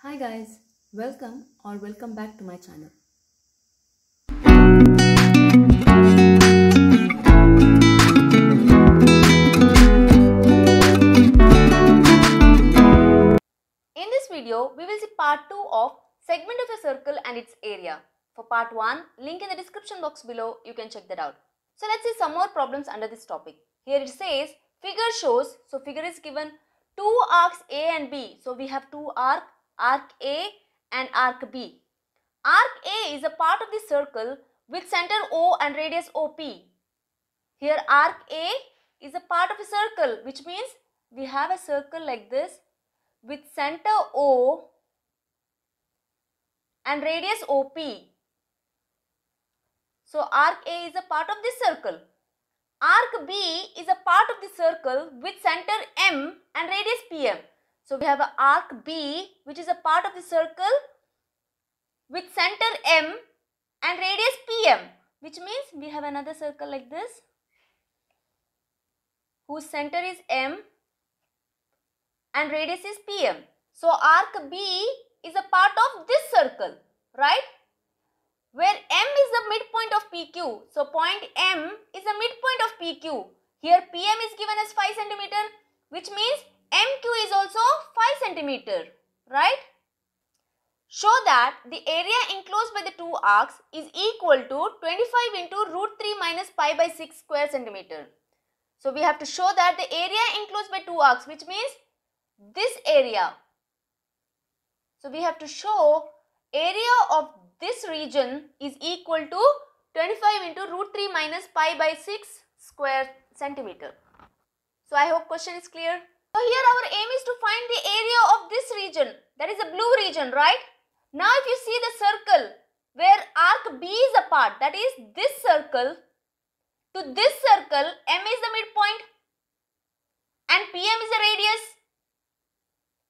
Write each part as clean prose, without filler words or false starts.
Hi guys, welcome back to my channel. In this video, we will see part 2 of segment of a circle and its area. For part 1, link in the description box below, you can check that out. So let's see some more problems under this topic. Here it says, figure shows, so figure is given two arcs A and B. So we have two arc A and arc B. Arc A is a part of the circle with center O and radius OP. Here arc A is a part of a circle, which means we have a circle like this with center O and radius OP. So arc A is a part of this circle. Arc B is a part of the circle with center M and radius PM. So we have an arc B which is a part of the circle with center M and radius PM, which means we have another circle like this whose center is M and radius is PM. So arc B is a part of this circle, right? Where M is the midpoint of PQ. So point M is the midpoint of PQ. Here PM is given as 5 cm, which means MQ is also 5 cm, right? Show that the area enclosed by the two arcs is equal to 25 into root 3 minus pi by 6 square centimeter. So we have to show that the area enclosed by two arcs, which means this area. So we have to show area of this region is equal to 25 into root 3 minus pi by 6 square centimeter. So I hope question is clear. So here our aim is to find the area of this region, that is the blue region, right? Now if you see the circle where arc B is a part, that is this circle, to this circle M is the midpoint and PM is the radius,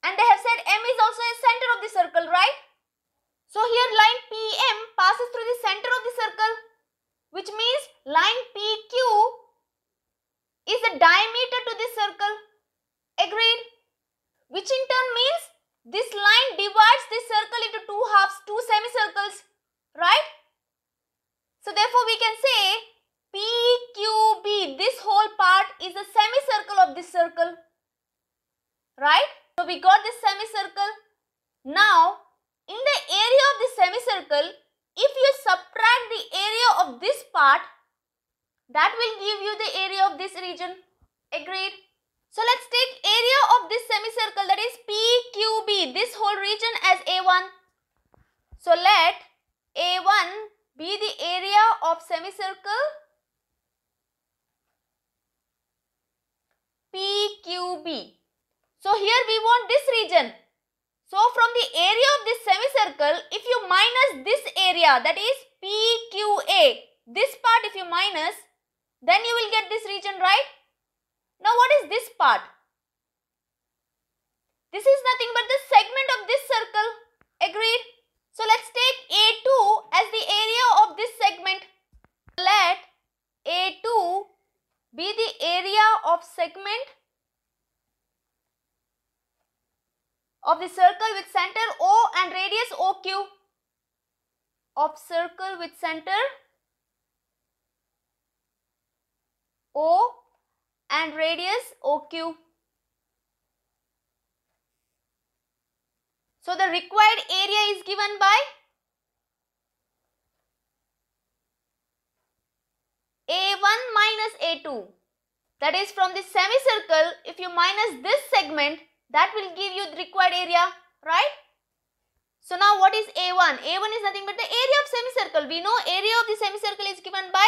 and they have said M is also a center of the circle, right? So here line PM passes through the center of the circle, which means line PQ is the diameter to this circle. Agreed? Which in turn means this line divides this circle into two halves, two semicircles, right? So therefore we can say PQB, this whole part is a semicircle of this circle, right? So we got this semicircle. Now in the area of this semicircle, if you subtract the area of this part, that will give you the area of this region. Agreed? So let's take area of this semicircle, that is PQB, this whole region, as A1. So let A1 be the area of semicircle PQB. So here we want this region. So from the area of this semicircle, if you minus this area, that is PQA, this part if you minus, then you will get this region, right? Now what is this part? This is nothing but the segment of this circle. Agreed? So let's take A2 as the area of this segment. Let A2 be the area of segment of the circle with center O and radius OQ. Of circle with center O and radius OQ. So the required area is given by A1 minus A2. That is, from the semicircle, if you minus this segment, that will give you the required area, right? So now what is A1? A1 is nothing but the area of semicircle. We know area of the semicircle is given by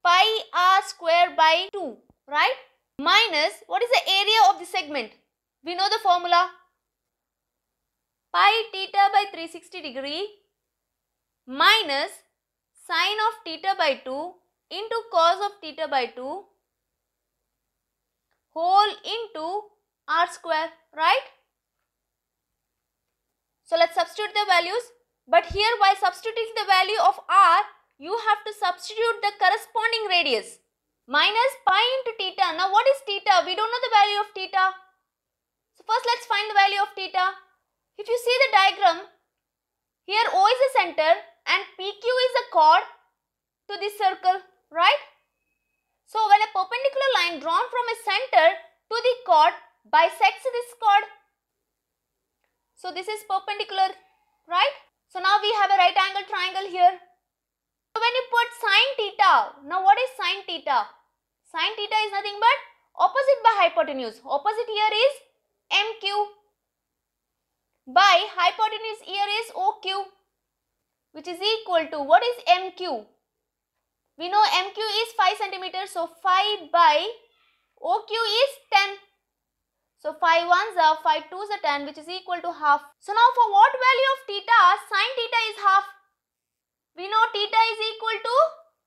pi r square by 2, right? Minus, what is the area of the segment? We know the formula. Pi theta by 360 degree minus sine of theta by 2 into cos of theta by 2 whole into r square, right? So let's substitute the values. But here while substituting the value of r, you have to substitute the corresponding radius. Minus pi into theta. Now what is theta? We don't know the value of theta. So first let's find the value of theta. If you see the diagram, here O is the center and PQ is the chord to this circle, right? So when a perpendicular line drawn from a center to the chord bisects this chord, so this is perpendicular, right? So now we have a right angle triangle here. So when you put sine theta, now what is sine theta? Sine theta is nothing but opposite by hypotenuse. Opposite here is MQ by hypotenuse here is OQ, which is equal to, what is MQ? We know MQ is 5 cm, so 5 by OQ is 10. So 5 ones are 5 twos are 10, which is equal to half. So now for what value of theta, sine theta is half? We know theta is equal to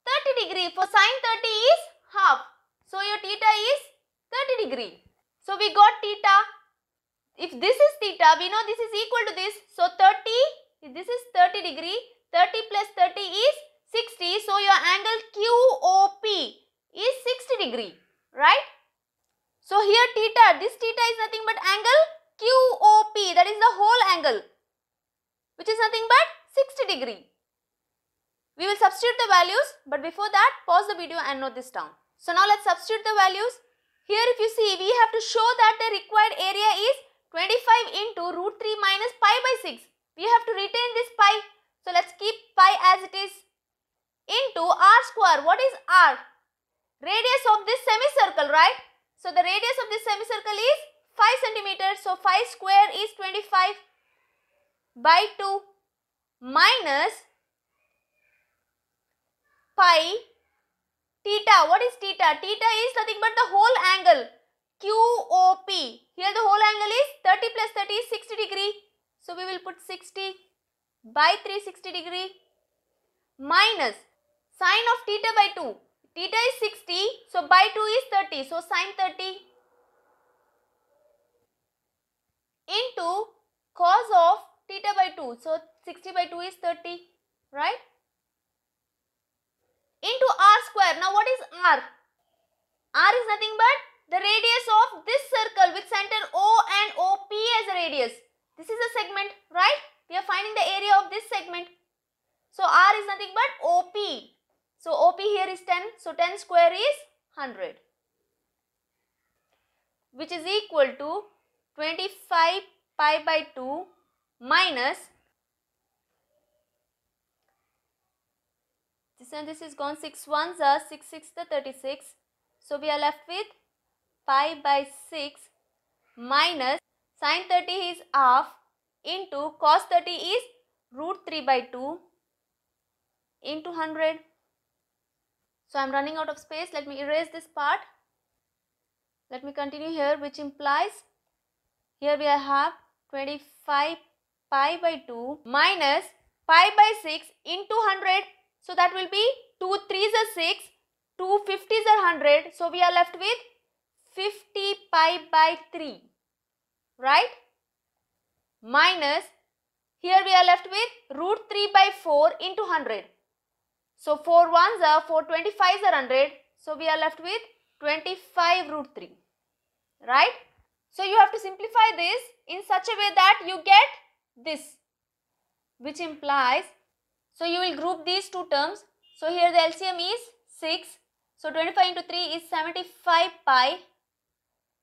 30 degree. For sine 30 is half. So your theta is 30 degree. So we got theta. If this is theta, we know this is equal to this. So 30, this is 30 degree. 30 plus 30 is 60. So your angle QOP is 60 degree, right? So here theta, this theta is nothing but angle QOP, that is the whole angle, which is nothing but 60 degree. We will substitute the values, but before that, pause the video and note this down. So now let's substitute the values. Here if you see, we have to show that the required area is 25 into root 3 minus pi by 6. We have to retain this pi. So let's keep pi as it is. Into r square. What is r? Radius of this semicircle, right? So the radius of this semicircle is 5 centimeters. So 5 square is 25 by 2 minus pi theta. What is theta? Theta is nothing but the whole angle QOP. Here the whole angle is 30 plus 30 is 60 degree. So we will put 60 by 360 degree minus sine of theta by 2. Theta is 60. So by 2 is 30. So sine 30 into cos of theta by 2. So 60 by 2 is 30, right? Into r square. Now what is r? R is nothing but the radius of this circle with center O and OP as a radius. This is a segment, right? We are finding the area of this segment. So r is nothing but OP. So OP here is 10. So 10 square is 100, which is equal to 25 pi by 2 minus this and this is gone. 6 ones are 6 6 the 36. So we are left with pi by 6 minus sine 30 is half into cos 30 is root 3 by 2 into 100. So I am running out of space. Let me erase this part. Let me continue here, which implies here we have 25 pi by 2 minus pi by 6 into 100. So that will be 2 3s are 6, 2 50s are 100. So we are left with 50 pi by 3, right? Minus here we are left with root 3 by 4 into 100. So 4 ones are 4 25s are 100. So we are left with 25 root 3, right? So you have to simplify this in such a way that you get this, which implies, so you will group these two terms. So here the LCM is 6. So 25 into 3 is 75 pi.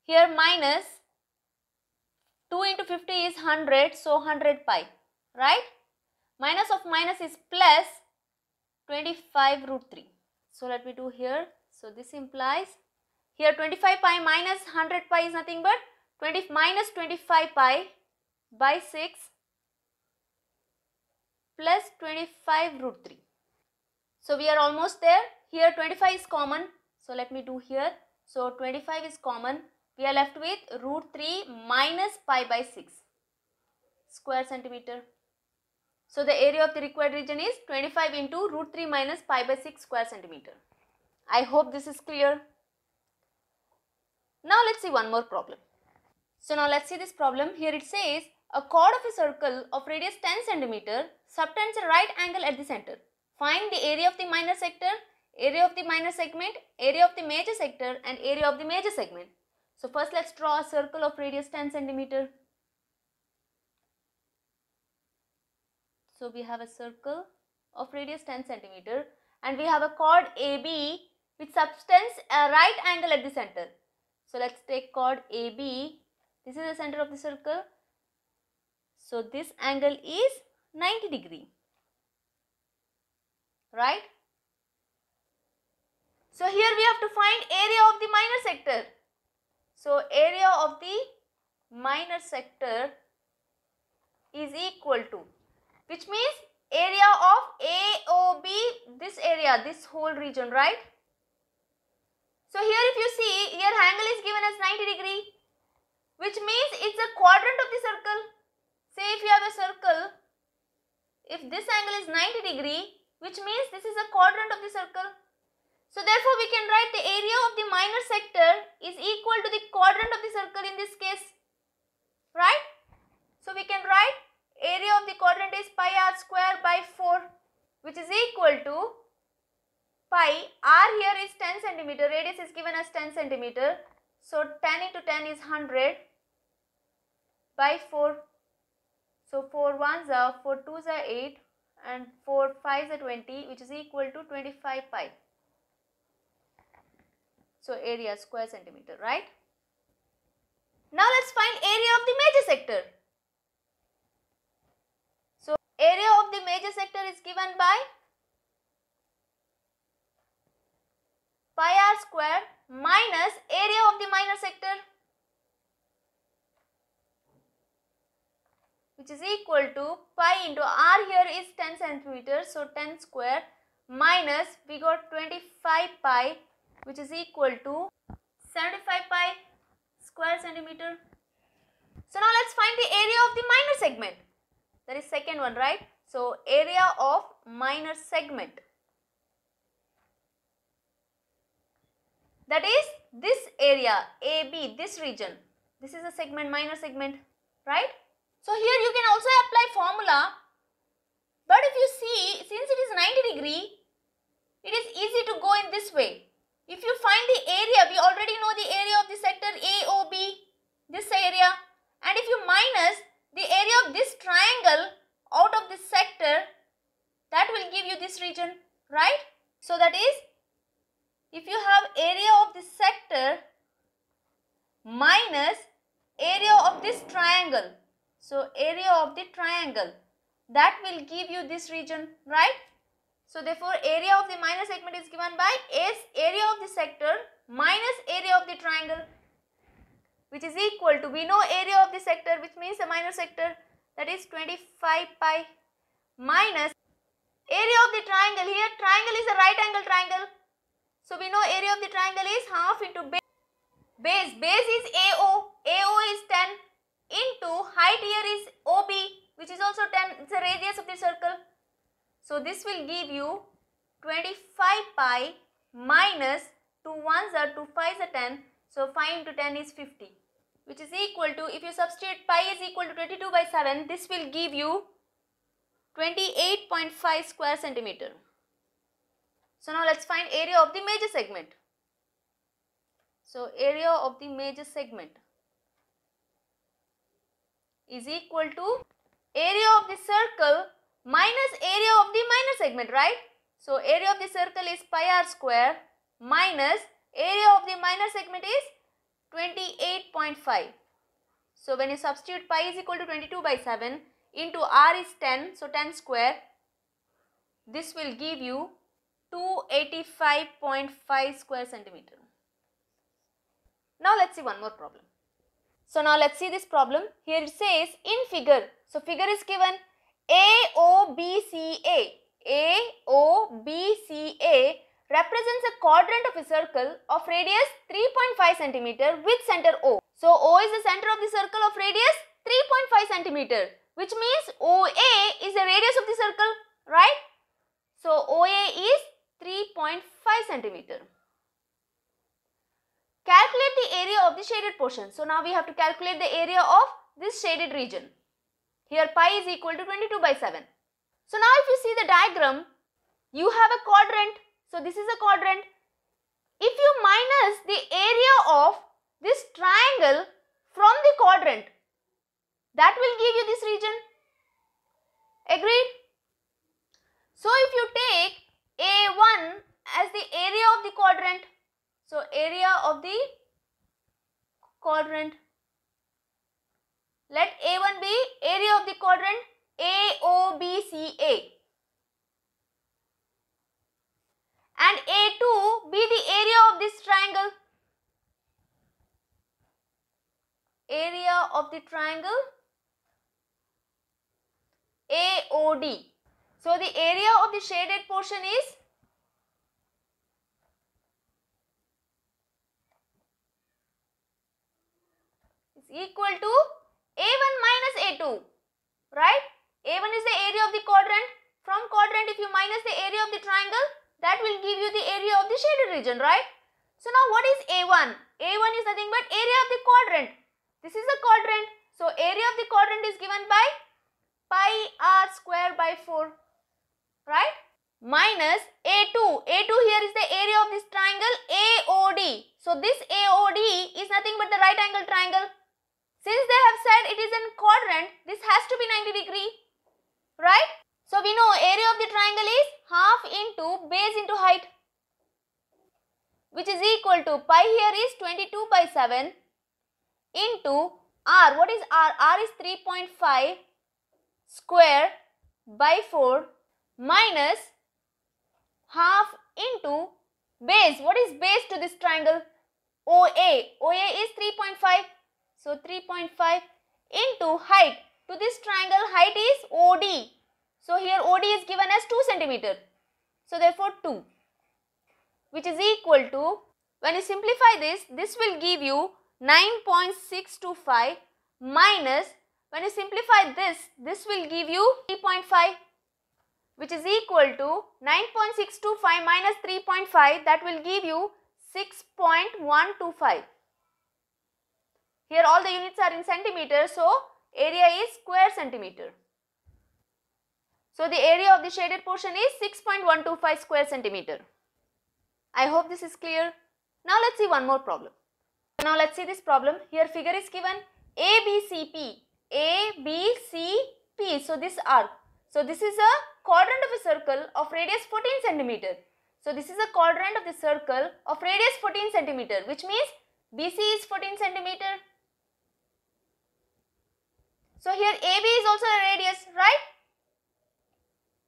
Here minus 2 into 50 is 100. So 100 pi, right? Minus of minus is plus 25 root 3. So let me do here. So this implies here 25 pi minus 100 pi is nothing but minus 25 pi by 6 plus 25 root 3. So we are almost there. Here 25 is common. So let me do here. So 25 is common. We are left with root 3 minus pi by 6 square centimeter. So the area of the required region is 25 into root 3 minus pi by 6 square centimeter. I hope this is clear. Now let's see one more problem. So now let's see this problem. Here it says a chord of a circle of radius 10 centimeter subtends a right angle at the center. Find the area of the minor sector, area of the minor segment, area of the major sector and area of the major segment. So first let's draw a circle of radius 10 centimeter. So we have a circle of radius 10 centimeter and we have a chord AB which subtends a right angle at the center. So let's take chord AB. This is the center of the circle. So this angle is 90 degree. Right? So here we have to find area of the minor sector. So area of the minor sector is equal to, which means area of AOB, this area, this whole region, right? So here if you see, here angle is given as 90 degree, which means it's a quadrant of the circle. Say if you have a circle, if this angle is 90 degree, which means this is a quadrant of the circle. So therefore we can write the area of the minor sector is equal to the quadrant of the circle in this case, right? So we can write area of the quadrant is pi r square by 4, which is equal to pi, r here is 10 centimeter, radius is given as 10 centimeter. So 10 into 10 is 100 by 4. So 4 1s are 4 2s are 8 and 4 5s are 20, which is equal to 25 pi. So area square centimeter, right? Now let's find area of the major sector. So area of the major sector is given by pi r square minus area of the minor sector, which is equal to pi into r here is 10 centimeters, so 10 square minus we got 25 pi, which is equal to 75 pi square centimeter. So now let's find the area of the minor segment. That is second one, right? So area of minor segment, that is this area AB, this region. This is a segment, minor segment, right? So here you can also apply formula, but if you see, since it is 90 degree, it is easy to go in this way. If you find the area, we already know the area of the sector AOB, this area, and if you minus the area of this triangle out of this sector, that will give you this region, right? So that is, if you have area of this sector minus area of this triangle, so area of the triangle, that will give you this region, right? So therefore area of the minor segment is given by area of the sector minus area of the triangle, which is equal to, we know area of the sector, which means the minor sector, that is 25 pi minus area of the triangle. Here triangle is a right angle triangle, so we know area of the triangle is half into base is AO is 10 into height here is OB, which is also 10, it's a radius of the circle. So this will give you 25 pi minus 2 1s are 2 5s are 10. So 5 into 10 is 50, which is equal to, if you substitute pi is equal to 22 by 7, this will give you 28.5 square centimeter. So now let's find area of the major segment. So area of the major segment is equal to area of the circle minus area of the minor segment, right? So area of the circle is pi r square minus area of the minor segment is 28.5. So when you substitute pi is equal to 22 by 7 into r is 10, so 10 square, this will give you 285.5 square centimeter. Now let's see one more problem. So now let's see this problem. Here it says in figure. So figure is given AOBCA. AOBCA represents a quadrant of a circle of radius 3.5 centimeter with center O. So O is the center of the circle of radius 3.5 centimeter, which means OA is the radius of the circle, right? So OA is 3.5 centimeter. Calculate the area of the shaded portion. So now we have to calculate the area of this shaded region. Here pi is equal to 22 by 7. So now if you see the diagram, you have a quadrant. So this is a quadrant. If you minus the area of this triangle from the quadrant, that will give you this region. Agreed? area of the quadrant. Let A1 be area of the quadrant AOBCA and A2 be the area of this triangle. Area of the triangle AOD. So the area of the shaded portion is equal to A1 minus A2, right? A1 is the area of the quadrant. From quadrant, if you minus the area of the triangle, that will give you the area of the shaded region, right? So now what is A1? A1 is nothing but area of the quadrant. This is a quadrant. So area of the quadrant is given by pi r square by 4, right? Minus A2. A2 here is the area of this triangle AOD. So this AOD is nothing but the right angle triangle. Since they have said it is in quadrant, this has to be 90 degree, right? So we know area of the triangle is half into base into height, which is equal to pi here is 22 by 7 into r. What is r? R is 3.5 square by 4 minus half into base. What is base to this triangle? OA. OA is 3.5. So 3.5 into height. To this triangle height is OD. So here OD is given as 2 centimeter. So therefore 2, which is equal to, when you simplify this, this will give you 9.625 minus, when you simplify this will give you 3.5, which is equal to 9.625 minus 3.5, that will give you 6.125. Here all the units are in centimeters, so area is square centimeter. So the area of the shaded portion is 6.125 square centimeter. I hope this is clear. Now let's see one more problem. Now let's see this problem. Here figure is given ABCP. ABCP. So this arc. So this is a quadrant of a circle of radius 14 centimeter. So this is a quadrant of the circle of radius 14 centimeter, which means BC is 14 centimeter. So here AB is also a radius, right?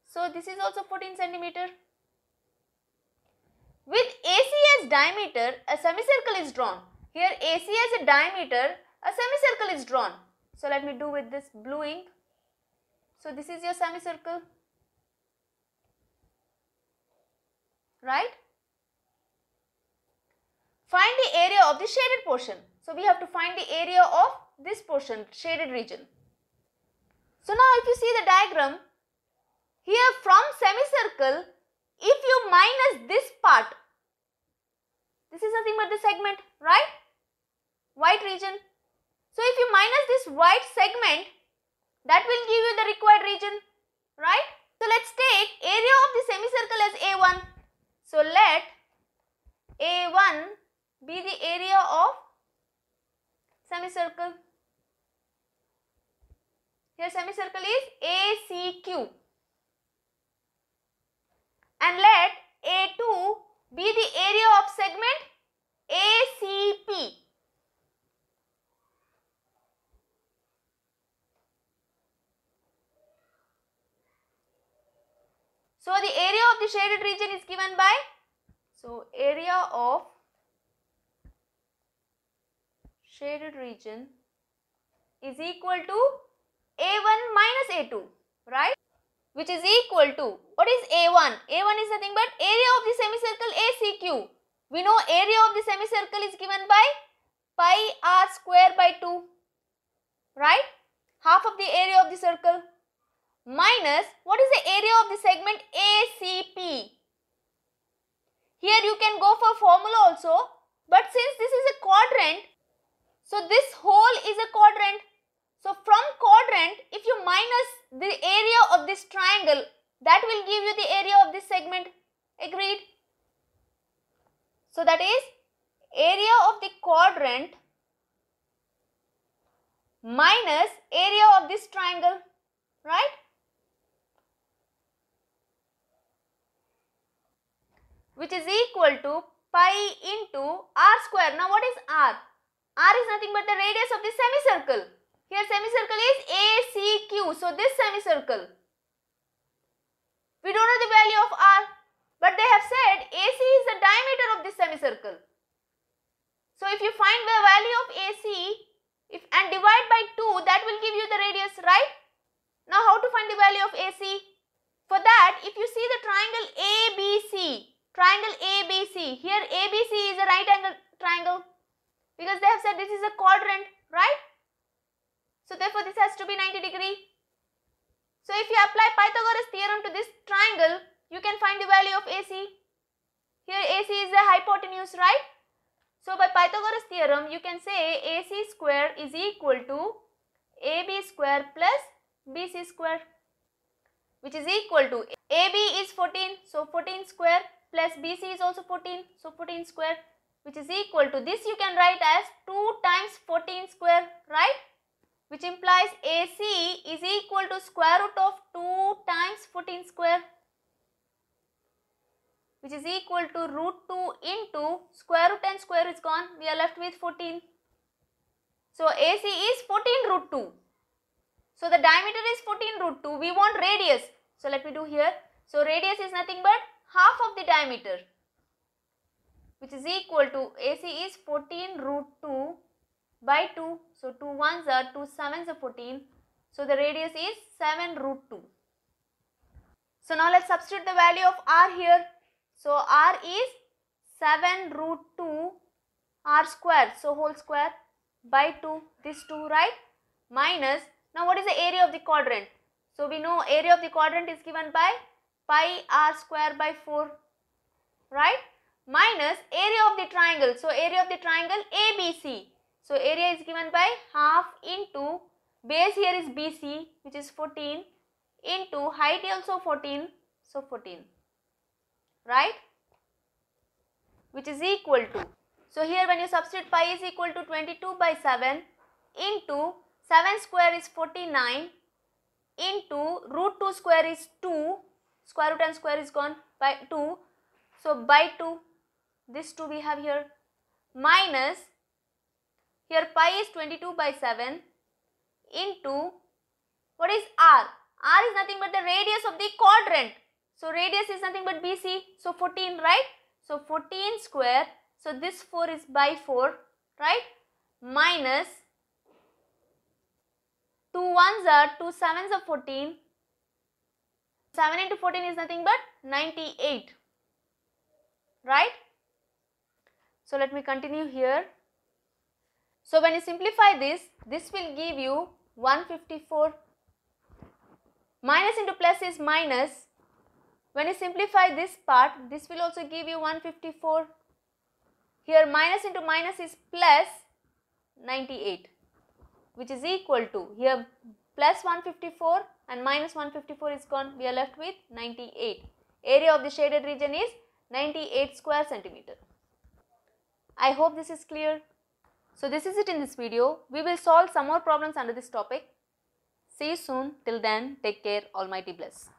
So this is also 14 centimeter. With AC as diameter, a semicircle is drawn. Here AC as a diameter, a semicircle is drawn. So let me do with this blue ink. So this is your semicircle, right? Find the area of the shaded portion. So we have to find the area of this portion, shaded region. So now if you see the diagram, here from semicircle, if you minus this part, this is nothing but the segment, right? White region. So if you minus this white segment, that will give you the required region, right? So let's take area of the semicircle as A1. So let A1 be the area of semicircle. Here semicircle is ACQ. And let A2 be the area of segment ACP. So the area of the shaded region is given by, so area of shaded region is equal to A1 minus A2, right? Which is equal to, what is A1? A1 is nothing but area of the semicircle ACQ. We know area of the semicircle is given by pi r square by 2, right? Half of the area of the circle minus, what is the area of the segment ACP? Here you can go for formula also, but since this is a quadrant, so this whole is a quadrant. So from quadrant, if you minus the area of this triangle, that will give you the area of this segment. Agreed? So that is area of the quadrant minus area of this triangle, right? Which is equal to pi into r square. Now what is r? R is nothing but the radius of the semicircle. Here semicircle is ACQ. So this semicircle, we don't know the value of r, but they have said AC is the diameter of this semicircle. So if you find the value of AC and divide by 2, that will give you the radius, right? Now how to find the value of AC? For that, if you see the triangle ABC, here ABC is a right angle triangle because they have said this is a quadrant, right? So therefore this has to be 90 degree. So if you apply Pythagoras theorem to this triangle, you can find the value of AC. Here AC is the hypotenuse, right? So by Pythagoras theorem, you can say AC square is equal to AB square plus BC square, which is equal to AB is 14, so 14 square plus BC is also 14, so 14 square, which is equal to this you can write as 2 times 14 square, right? Which implies AC is equal to square root of 2 times 14 square, which is equal to root 2 into square root and square is gone. We are left with 14. So AC is 14 root 2. So the diameter is 14 root 2. We want radius. So let me do here. So radius is nothing but half of the diameter, which is equal to AC is 14 root 2 by 2. So 2 ones are 2 sevens are 14. So the radius is 7 root 2. So now let's substitute the value of r here. So r is 7 root 2 r square. So whole square by 2. This 2, right? Minus. Now what is the area of the quadrant? So we know area of the quadrant is given by pi r square by 4, right? Minus area of the triangle. So area of the triangle ABC. So area is given by half into base here is BC, which is 14, into height also 14, so 14, right? Which is equal to, so here when you substitute pi is equal to 22 by 7 into 7 square is 49 into root 2 square is 2, square root and square is gone by 2, so by 2, this 2 we have here, minus here pi is 22 by 7 into, what is r? R is nothing but the radius of the quadrant. So radius is nothing but BC, so 14, right? So 14 square, so this 4 is by 4, right? Minus 2 ones are 2 sevens are 14. 7 into 14 is nothing but 98, right? So let me continue here. So when you simplify this will give you 154. Minus into plus is minus. When you simplify this part, this will also give you 154. Here minus into minus is plus 98, which is equal to, here plus 154 and minus 154 is gone. We are left with 98. Area of the shaded region is 98 square centimeter. I hope this is clear. So this is it in this video. We will solve some more problems under this topic. See you soon. Till then, take care. Almighty bless.